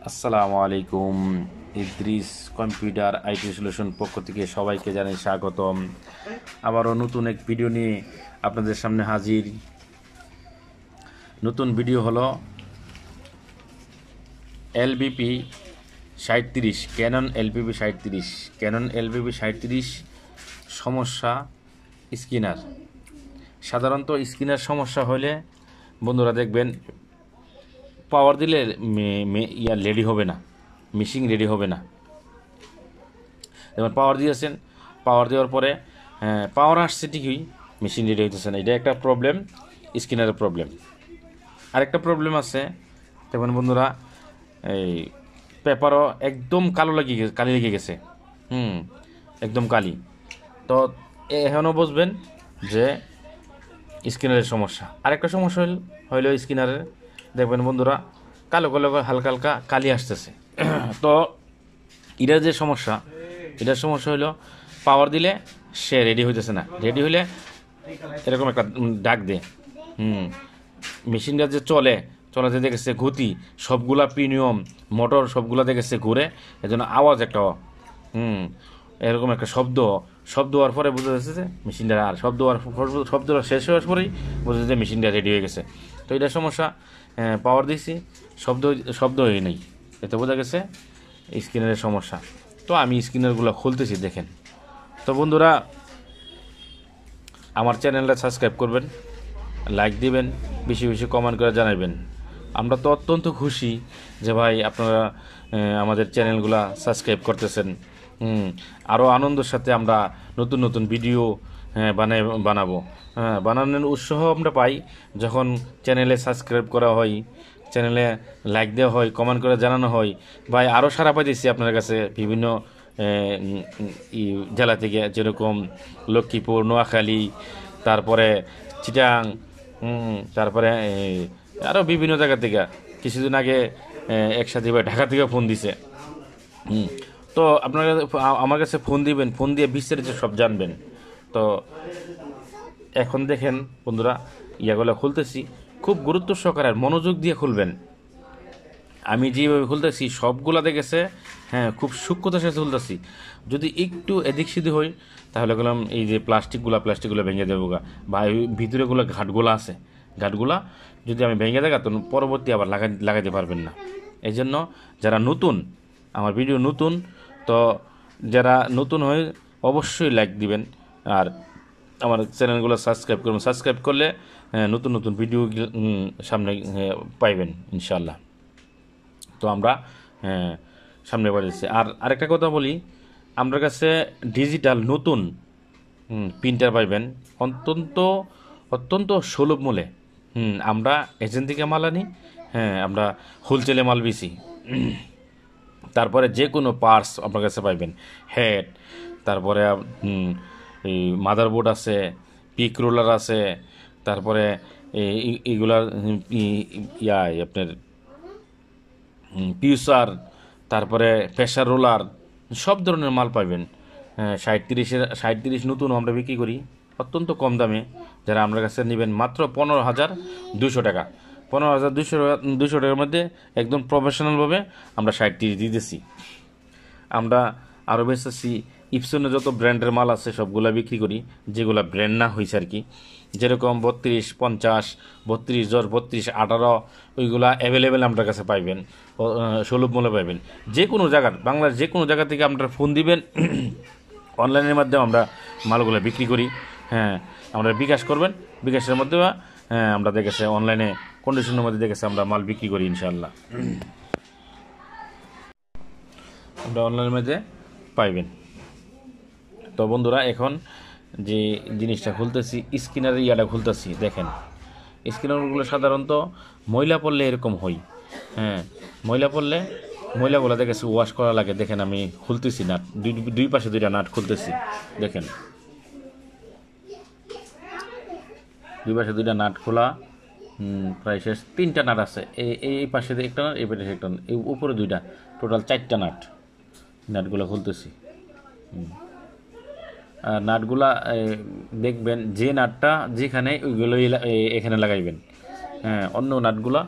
আসসালামু আলাইকুম। Idris computer IT solution পক্ষ থেকে সবাইকে জানাই স্বাগতম। আবারও নতুন এক ভিডিও নিয়ে আপনাদের সামনে হাজির। নতুন ভিডিও হলো LBP 37, Canon LBP 37, Canon LBP 37 সমস্যা স্ক্যানার। সাধারণত স্ক্যানার সমস্যা হলে বন্ধুরা দেখবেন পাওয়ার দিলে রেডি হবে না, মেশিন রেডি হবে না। যেমন পাওয়ার দিয়েছেন, পাওয়ার দেওয়ার পরে পাওয়ার আসছে ঠিকই, মেশিন রেডি হইতেছে না। এটা একটা প্রবলেম, স্ক্যানারের প্রবলেম। আরেকটা প্রবলেম আছে, যেমন বন্ধুরা এই পেপারও একদম কালি লেগে গেছে, একদম কালি। তো এখনও বুঝবেন যে স্ক্যানারের সমস্যা। আরেকটা সমস্যা হইল স্ক্যানারের, দেখবেন বন্ধুরা কালো কালো হালকা হালকা কালি আসতেছে। তো এটার যে সমস্যা, এটার সমস্যা হলো পাওয়ার দিলে সে রেডি হইতেছে না। রেডি হইলে এরকম একটা ডাক দে, মেশিনটা যে চলাতে দেখেছে গতি, সবগুলা প্রিমিয়াম মোটর সবগুলা দেখেছে ঘুরে, এজন্য আওয়াজ একটা এরকম একটা শব্দ হওয়ার পরে বোঝা যাচ্ছে যে মেশিনটা, আর শব্দটা শেষ হওয়ার পরেই বোঝা যাচ্ছে মেশিনটা রেডি হয়ে গেছে। তো এটা সমস্যা। পাওয়ার দিয়েছি, শব্দ হয়ে নেই, এতে বোঝা গেছে স্ক্যানারের সমস্যা। তো আমি স্ক্যানারগুলো খুলতেছি, দেখেন। তো বন্ধুরা আমার চ্যানেলটা সাবস্ক্রাইব করবেন, লাইক দিবেন, বেশি বেশি কমেন্ট করে জানাবেন। আমরা তো অত্যন্ত খুশি যে ভাই আপনারা আমাদের চ্যানেলগুলো সাবস্ক্রাইব করতেছেন। আরও আনন্দের সাথে আমরা নতুন নতুন ভিডিও বানাবো। বানানোর উৎসাহ আমরা পাই যখন চ্যানেলে সাবস্ক্রাইব করা হয়, চ্যানেলে লাইক দেওয়া হয়, কমেন্ট করে জানানো হয়। ভাই আরও সারা পাইতেছি আপনার কাছে বিভিন্ন জেলা থেকে, যেরকম লক্ষ্মীপুর, নোয়াখালী, তারপরে চিটাং, তারপরে আরও বিভিন্ন জায়গা থেকে। কিছুদিন আগে একসাথে ভাই ঢাকা থেকে ফোন দিছে। তো আপনারা আমার কাছে ফোন দিবেন, ফোন দিয়ে বিস্তারিত সব জানবেন। তো এখন দেখেন বন্ধুরা, ইয়াগুলো খুলতেছি, খুব গুরুত্ব সহকারে মনোযোগ দিয়ে খুলবেন। আমি যেভাবে খুলতেছি সবগুলা দেখেছে, খুব সূক্ষ্মতার সাথে খুলতেছি। যদি একটু এদিক সেদিক হই তাহলে গেলাম এই যে প্লাস্টিকগুলো ভেঙে দেবো গা, বা ভিতরেগুলো ঘাটগুলো আছে, ঘাটগুলা যদি আমি ভেঙে দেখা তো পরবর্তী আবার লাগাইতে পারবেন না। এই জন্য যারা নতুন, আমার ভিডিও নতুন, তো যারা নতুন হয়ে অবশ্যই লাইক দিবেন, আর আমার চ্যানেলগুলো সাবস্ক্রাইব করবেন। সাবস্ক্রাইব করলে নতুন নতুন ভিডিও সামনে পাইবেন ইনশাল্লাহ। তো আমরা সামনে বাড়িয়েছি। আর আরেকটা কথা বলি, আমার কাছে ডিজিটাল নতুন প্রিন্টার পাইবেন অত্যন্ত সুলভ মূল্যে। আমরা এজেন্ট থেকে মাল আনি, আমরা হোলসেলে মাল বেশি। তারপরে যে কোনো পার্টস আপনার কাছে পাইবেন, হেড, তারপরে এই মাদারবোর্ড আছে, পিক রোলার আছে, তারপরে এইগুলার আপনার পিউসার, তারপরে প্রেসার রোলার, সব ধরনের মাল পাইবেন। 37 নতুন আমরা বিক্রি করি অত্যন্ত কম দামে। যারা আমার কাছে নেবেন মাত্র 15,200 টাকা, 15,200 টাকার মধ্যে একদম প্রফেশনালভাবে আমরা 37 দিতেছি। আমরা আরও বেশি ইপসনের যত ব্র্যান্ডের মাল আছে সবগুলা বিক্রি করি, যেগুলো ব্র্যান্ড না হয়েছে আর কি। যেরকম 32, 50, 32, 32, 18 ওইগুলা অ্যাভেলেবেল আপনার কাছে পাইবেন, সুলভ মূল্যে পাইবেন। যে কোনো জায়গার, বাংলার যে কোনো জায়গা থেকে আপনারা ফোন দিবেন, অনলাইনের মাধ্যমে আমরা মালগুলো বিক্রি করি। আমরা বিকাশ করবেন, বিকাশের মাধ্যমে আমরা দেখেছে অনলাইনে কন্ডিশনের মধ্যে দেখেছে আমরা মাল বিক্রি করি ইনশাআল্লাহ। আমরা অনলাইনের মধ্যে পাইবেন। তো বন্ধুরা এখন যে জিনিসটা খুলতেছি, স্ক্যানারের ইয়াটা খুলতেছি, দেখেন। স্ক্যানারগুলো সাধারণত ময়লা পড়লে এরকম হয়। ময়লাগুলো দেখেছি ওয়াশ করা লাগে। দেখেন আমি খুলতেছি নাট, দুই পাশে দুইটা নাট খুলতেছি, দেখেন দুই পাশে দুইটা নাট খোলা প্রায় শেষ। 3টা নাট আছে, এই পাশে একটা নাট, এই পাশে একটা নাট, এই উপরে 2টা, টোটাল 4টা নাটগুলো খুলতেছি। নাটগুলা দেখবেন যে নাটটা যেখানে, ওইগুলোই এখানে লাগাইবেন। অন্য নাটগুলা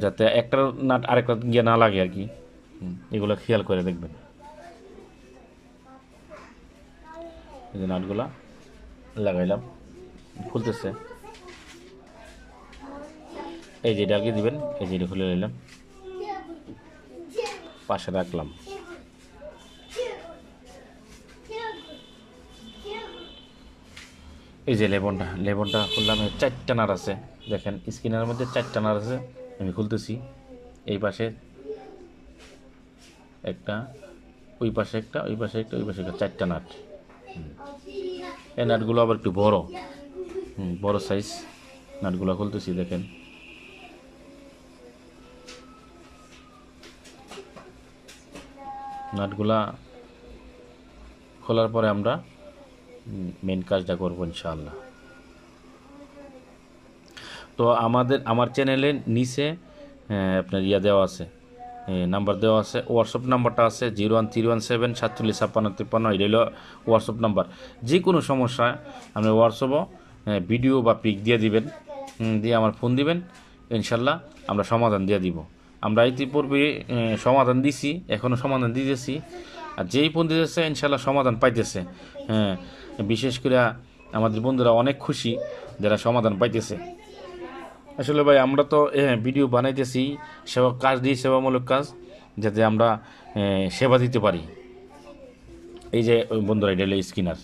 যাতে একটা নাট আরেকটা গিয়ে না লাগে আর কি, এগুলো খেয়াল করে দেখবেন। এই যে নাটগুলা লাগাইলাম, খুলতেছে। এই যে এটা আগে দিবেন, এই যে এটা খুলে নিলাম, পাশে রাখলাম। এই যে লেবনটা খুললাম, 4টা নাট আছে দেখেন, স্ক্রিনের মধ্যে 4টা নাট আছে। আমি খুলতেছি, এই পাশে একটা, ওই পাশে একটা, ওই পাশে একটা, ওই পাশে একটা, 4টা নাট। এই নাটগুলো আবার একটু বড়, বড় সাইজ নাটগুলো খুলতেছি দেখেন। নাটগুলা খোলার পরে আমরা মেন কাজটা করবো ইনশাআল্লাহ। তো আমার চ্যানেলের নিচে আপনার দেওয়া আছে, নাম্বার দেওয়া আছে, হোয়াটসঅ্যাপ নাম্বারটা আছে 01317 475653, এটা হলো হোয়াটসঅ্যাপ নাম্বার। যে কোনো সমস্যা আপনি হোয়াটসঅ্যাপও ভিডিও বা পিক দিয়ে দিবেন, দিয়ে আমার ফোন দিবেন, ইনশাল্লাহ আমরা সমাধান দিয়ে দিব। আমরা ইতিপূর্বে সমাধান দিছি, এখনও সমাধান দিতেছি, আর যেই ফোন দিতেছে ইনশাল্লাহ সমাধান পাইতেছে। বিশেষ করে আমাদের বন্ধুরা অনেক খুশি যারা সমাধান পাইতেছে। আসলে ভাই আমরা তো ভিডিও বানাইতেছি, কাজ দিই, সেবামূলক কাজ, যাতে আমরা সেবা দিতে পারি। এই যে বন্ধুরা, এটা হলো স্কিনার,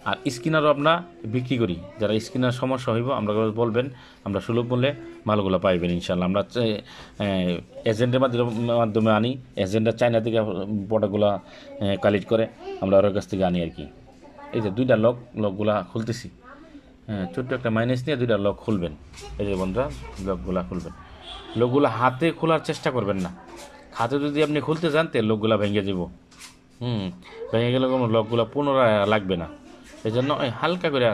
আর স্কিনারও আমরা বিক্রি করি। যারা স্কিনার সমস্যা হইব আমরা বলবেন, আমরা সুলভ মূল্যে মালগুলো পাইবেন ইনশাল্লাহ। আমরা এজেন্টের মাধ্যমে আনি, এজেন্টরা চায়না থেকে প্রোডাক্টগুলো কালেক্ট করে, আমরা ওর কাছ থেকে আনি আর কি। এই যে 2টা লকগুলা খুলতেছি, ছোট্ট একটা মাইনাস নিয়ে 2টা লক খুলবেন। এই যে বন্ধুরা, লকগুলা খুলবেন। লকগুলা হাতে খোলার চেষ্টা করবেন না, হাতে যদি আপনি খুলতে যান তো লকগুলা ভেঙে যাব। ভেঙে গেলে কোনো লকগুলা পুনরায় লাগবে না, এই জন্য হালকা করে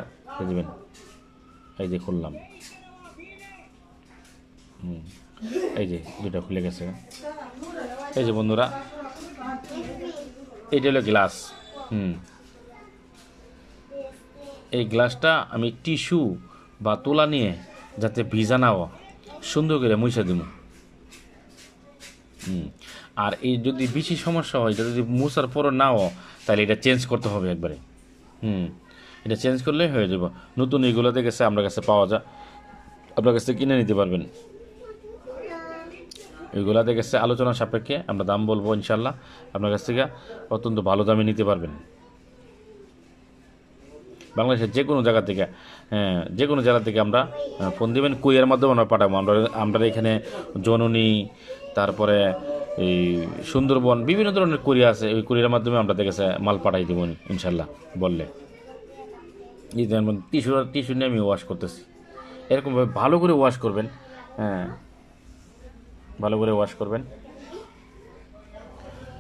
দেবেন। এই যে খুললাম, এই যে 2টা খুলে গেছে। এই যে বন্ধুরা, এইটা হলো গ্লাস। এই গ্লাসটা আমি টিস্যু বা তোলা নিয়ে যাতে ভিজা না হয় সুন্দর করে মুছে দিব। আর এই যদি বেশি সমস্যা হয়, এটা যদি মুছার পরও নাও, তাহলে এটা চেঞ্জ করতে হবে একবারে। এটা চেঞ্জ করলেই হয়ে যাব। নতুন এইগুলোতে গেছে আমার কাছে পাওয়া যায়, আপনার কাছে কিনে নিতে পারবেন। এইগুলাতে গেছে আলোচনা সাপেক্ষে আমরা দাম বলবো ইনশাল্লাহ, আপনার কাছ থেকে অত্যন্ত ভালো দামে নিতে পারবেন। বাংলাদেশের যে কোনো জায়গা থেকে, যে কোনো জেলা থেকে আমরা ফোন দেবেন, কুরিয়ার মাধ্যমে আমরা পাঠাবো। আমরা এখানে জননী, তারপরে এই সুন্দরবন, বিভিন্ন ধরনের কুরিয়ার আছে, ওই কুরিয়ার মাধ্যমে আমরা দেখেছে মাল পাঠাই দেবো ইনশাল্লাহ বললে। এই যেমন টিস্যু নিয়ে আমি ওয়াশ করতেছি, এরকমভাবে ভালো করে ওয়াশ করবেন। ভালো করে ওয়াশ করবেন।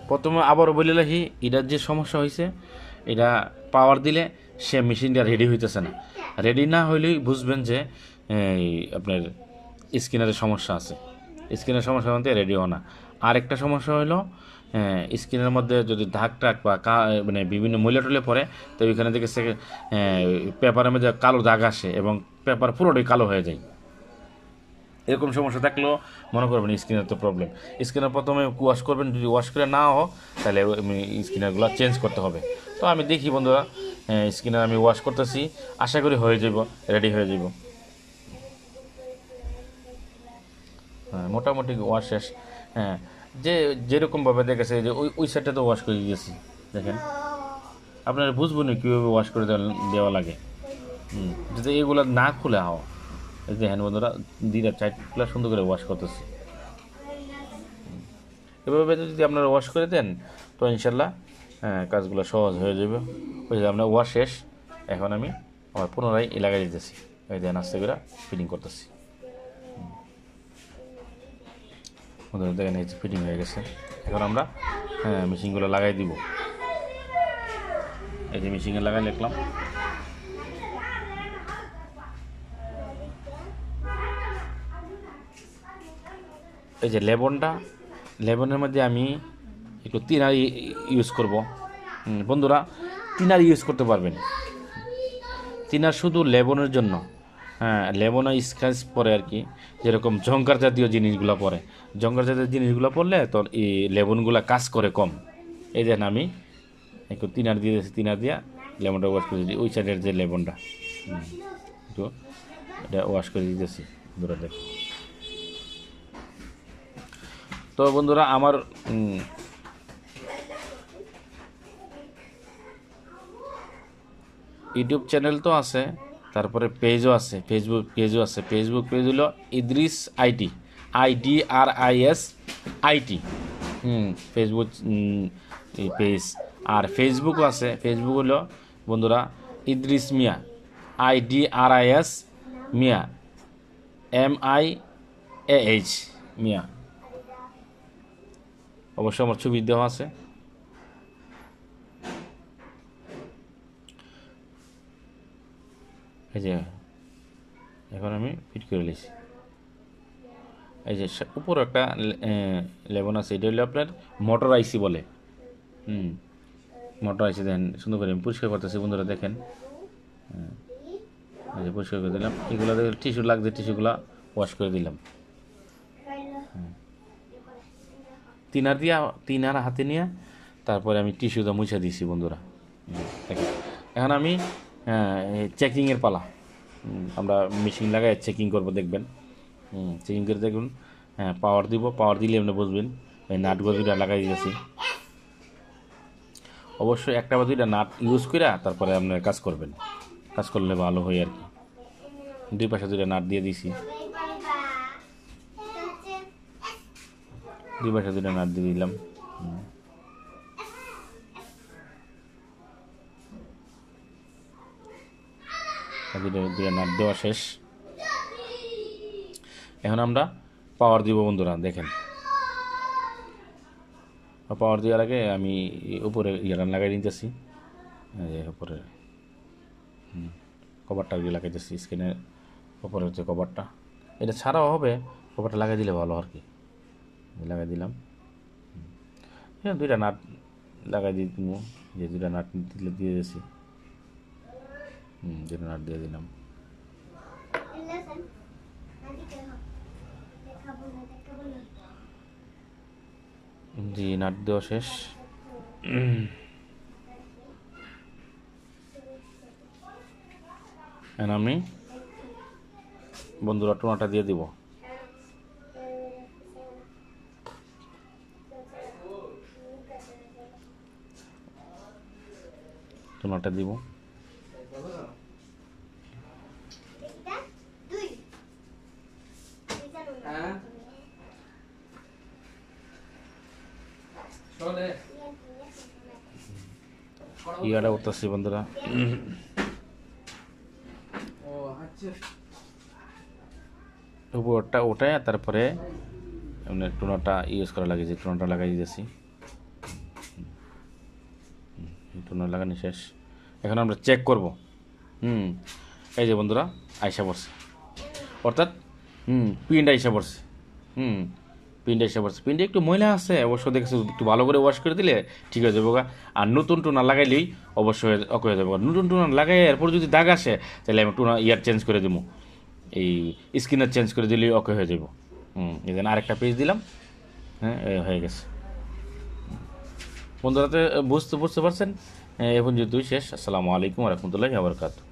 প্রথমে আবারও বলে রাখি, এটার যে সমস্যা হয়েছে, এটা পাওয়ার দিলে সে মেশিনটা রেডি হইতেছে না। রেডি না হইলেই বুঝবেন যে আপনার স্কিনারের সমস্যা আছে। স্কিনের সমস্যা মধ্যে রেডিও না। আর একটা সমস্যা হলো, স্কিনের মধ্যে যদি দাগ টাক বা মানে বিভিন্ন ময়লা টলে পড়ে, তো ওইখানে থেকে সে পেপারের মধ্যে কালো দাগ আসে এবং পেপার পুরোটাই কালো হয়ে যায়। এরকম সমস্যা থাকলেও মনে করবেন স্কিনের তো প্রবলেম। স্কিনার প্রথমে ওয়াশ করবেন, যদি ওয়াশ করে না হোক তাহলে স্কিনারগুলো চেঞ্জ করতে হবে। তো আমি দেখি বন্ধুরা, স্কিনার আমি ওয়াশ করতেছি, আশা করি হয়ে যাব, রেডি হয়ে যাব। মোটামুটি ওয়াশ শেষ। যেরকমভাবে দেখেছে যে ওই সাইডটা তো ওয়াশ করে দিয়েছি, দেখেন আপনারা বুঝবেন কীভাবে ওয়াশ করে দেওয়া লাগে। যদি এগুলো না খুলে হওয়া, এই যে হ্যান্ড বন্ধুরা 2টা 4টা সুন্দর করে ওয়াশ করতেছি। এভাবে যদি আপনারা ওয়াশ করে দেন তো ইনশাল্লাহ কাজগুলো সহজ হয়ে যাবে। ওই যে আপনার ওয়াশ শেষ, এখন আমি আমার পুনরায় লাগাই দিতেছি। এই যে আস্তে করে ফিটিং করতেছি। দেখেন এই যে ফিটিং হয়ে গেছে। এখন আমরা মেশিনগুলো লাগাই দিব। এই যে মেশিনে লাগাই লিখলাম। এই যে লেবনের মধ্যে আমি একটু তিনার ইউজ করব। বন্ধুরা, তিনার ইউজ করতে পারবেন। তিনার শুধু লেবনের জন্য, হ্যাঁ, লেমন স্ক্র্যাচ পরে আর কি, যেরকম জঙ্কার জাতীয় জিনিসগুলো পরে, জঙ্কার জাতীয় জিনিসগুলো পড়লে তোর এই লেবনগুলো কাজ করে কম। এই দেন আমি একটু তিনার দিয়ে দিয়েছি, তিনার দিয়া লেমনটা ওয়াশ করে দিই, ওই সাইডের যে লেবনটা একটু এটা ওয়াশ করে দিতেছি বন্ধুরা দেখ। তো বন্ধুরা আমার ইউটিউব চ্যানেল তো আছে, তারপরে পেজও আছে, ফেসবুক পেজও আছে। ফেসবুক পেজ হলো Idris IT, IDRIS IT, Facebook page. আর ফেসবুকও আছে, ফেসবুক হলো বন্ধুরা ইদ্রিস মিয়া, IDRIS মিয়া, MIAH মিয়া। অবশ্য আমার ছবি দেওয়া আছে। এই যে এখন আমি ফিট করে নিয়েছি। এই যে উপর একটা লেবন আছে, এটা হলো আপনার মোটর আইসি বলে। মোটর আইসি দেখেন সুন্দর করে আমি পরিষ্কার করতেছি বন্ধুরা দেখেন। এই যে পরিষ্কার করে দিলাম, এগুলো টিস্যু লাগছে, টিস্যুগুলো ওয়াশ করে দিলাম। তিনার হাতে নিয়ে তারপরে আমি টিস্যুটা মুছে দিয়েছি বন্ধুরা। দেখেন এখন আমি চেকিংয়ের পালা, আমরা মেশিন লাগাই চেকিং করবো দেখবেন। চেকিং করে দেখবেন, পাওয়ার দিব, পাওয়ার দিলে আপনি বুঝবেন। এই নাটগুলো দুইটা লাগাই দিয়েছি, অবশ্যই একটা বা দুইটা নাট ইউজ করে তারপরে আপনার কাজ করবেন, কাজ করলে ভালো হয় আর কি। দুই পাশে দুইটা নাট দিয়ে দিয়েছি, দুই পাশে দুইটা নাট দিয়ে দিলাম। দুইটা নাট দেওয়া শেষ। এখন আমরা পাওয়ার দিব বন্ধুরা দেখেন। পাওয়ার দেওয়ার আগে আমি উপরে ইয়াটা লাগাই নিতেছি, উপরে কভারটা লাগাইতেছি, স্ক্রিনের উপরে যে কভারটা, এটা ছাড়াও হবে, কভারটা লাগাই দিলে ভালো আর কি। লাগাই দিলাম, দুইটা নাট লাগাই দিয়ে দিব, যে দুইটা নাট দিলে দিয়ে দিয়েছি, দুটো নাট দিয়ে দিলাম। জি, নাট দেওয়া শেষ। এখন আমি বন্ধুরা টোনাটা দিয়ে দিব। টোনাটা দিব, ইয়াটা উঠতেছি বন্ধুরা। উপরটা ওঠায় তারপরে টোনাটা ইউজ করা লাগিয়েছি, টোনাটা লাগাই দিয়েছি। টোনা লাগানো শেষ, এখন আমরা চেক করব। এই যে বন্ধুরা আইসা পড়ছে, অর্থাৎ পিন্ড আইসা পড়ছে। পিন্ড আইসা পড়ছে, পিন্ডে একটু ময়লা আছে, অবশ্য দেখেছি, একটু ভালো করে ওয়াশ করে দিলে ঠিক হয়ে যাবে। আর নতুন টোনা লাগাইলেই অবশ্যই ওকে হয়ে যাবে। নতুন টোনা লাগাই এরপর যদি দাগ আসে তাহলে আমি টোনা ইয়ার চেঞ্জ করে দেবো, এই স্ক্রিনার চেঞ্জ করে দিলেই ওকে হয়ে যাব। এই জন্য আরেকটা পেজ দিলাম, হয়ে গেছে বন্ধুরা। তো বুঝতে পারছেন, এখন যেহেতু শেষ। আসসালামু আলাইকুম ওয়া রাহমাতুল্লাহি ওয়া বারাকাতুহু।